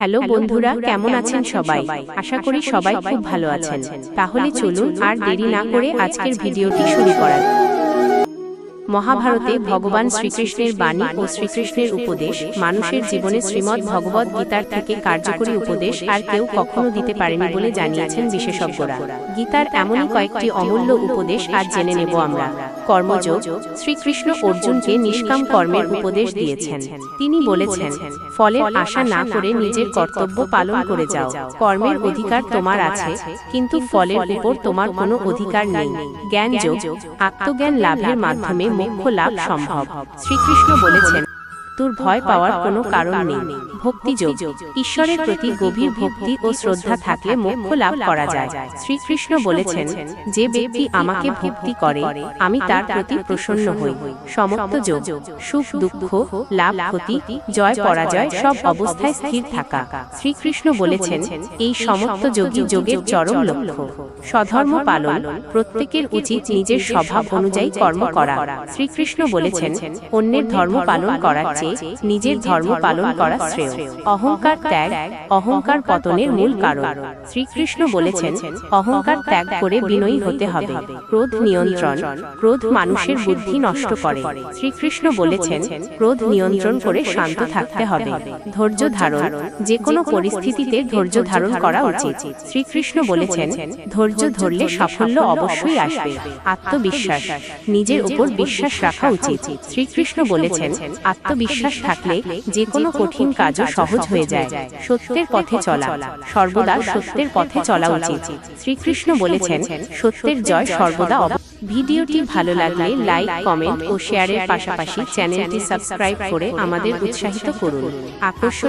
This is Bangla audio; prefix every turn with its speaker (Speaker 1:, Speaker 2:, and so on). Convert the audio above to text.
Speaker 1: হ্যালো বন্ধুরা, কেমন আছেন সবাই? আশা করি সবাই খুব ভালো আছেন। তাহলে চলুন আর দেরি না করে আজকের ভিডিওটি শুরু করা যাক। মহাভারতে ভগবান শ্রীকৃষ্ণের বাণী ও শ্রীকৃষ্ণের উপদেশ মানুষের জীবনে শ্রীমদ্ ভগবদ্ গীতার থেকে কার্যকরী উপদেশ আর কেউ কখনো দিতে পারেনি বলে জানিয়েছেন বিশেষজ্ঞরা। গীতার এমনই কয়েকটি অমূল্য উপদেশ আজ জেনে নেব আমরা। কর্মযোগ। শ্রীকৃষ্ণ অর্জুনকে নিষ্কাম কর্মের উপদেশ দিয়েছেন। তিনি বলেছেন, ফলের আশা না করে নিজের কর্তব্য পালন করে যাও। কর্মের অধিকার তোমার আছে, কিন্তু ফলের উপর তোমার কোনো অধিকার নেই। জ্ঞানযোগ। আত্মজ্ঞান লাভের মাধ্যমে মোক্ষ লাভ সম্ভব। শ্রীকৃষ্ণ বলেছেন, তোর ভয় পাওয়ার কোনো কারণ নেই। ভক্তিযোগ। ঈশ্বরের প্রতি গভীর ভক্তি ও শ্রদ্ধা থাকলে মোক্ষ লাভ করা যায়। শ্রীকৃষ্ণ বলেছেন, যে ব্যক্তি আমাকে ভক্তি করে আমি তার প্রতি প্রসন্ন হই। সমত্বযোগ। সুখ দুঃখ, লাভ ক্ষতি, জয় পরাজয় সব অবস্থায় স্থির থাকা। শ্রীকৃষ্ণ বলেছেন, এই সমত্বযোগী যোগের চরম লক্ষ্য। স্বধর্ম পালন। প্রত্যেকের উচিত নিজের স্বভাব অনুযায়ী কর্ম করা। শ্রীকৃষ্ণ বলেছেন, অন্যের ধর্ম পালন করার চেয়ে নিজের ধর্ম পালন করা শ্রেয়। অহংকার ত্যাগ। অহংকার পতনের মূল কারণ। শ্রীকৃষ্ণ বলেছেন, অহংকার ত্যাগ করে বিনয়ী হতে হবে। ক্রোধ নিয়ন্ত্রণ। ক্রোধ মানুষের বুদ্ধি নষ্ট করে। শ্রীকৃষ্ণ বলেছেন, ক্রোধ নিয়ন্ত্রণ করে শান্ত থাকতে হবে। ধৈর্য ধারণ। যে কোনো পরিস্থিতিতে ধৈর্য ধারণ করা উচিত। শ্রীকৃষ্ণ বলেছেন, ধৈর্য ধরলে সাফল্য অবশ্যই আসবে। আত্মবিশ্বাস। নিজের উপর বিশ্বাস রাখা উচিত। শ্রীকৃষ্ণ বলেছেন, আত্মবিশ্বাস থাকলে যে কোনো কঠিন কাজও সহজ হয়ে যায়। সত্যের পথে চলা। সর্বদা সত্যের পথে চলা উচিত। শ্রীকৃষ্ণ বলেছেন, সত্যের জয় সর্বদা। ভিডিওটি ভালো লাগলে লাইক, কমেন্ট ও শেয়ারের পাশাপাশি চ্যানেলটি সাবস্ক্রাইব করে আমাদের উৎসাহিত করুন। আকর্ষণ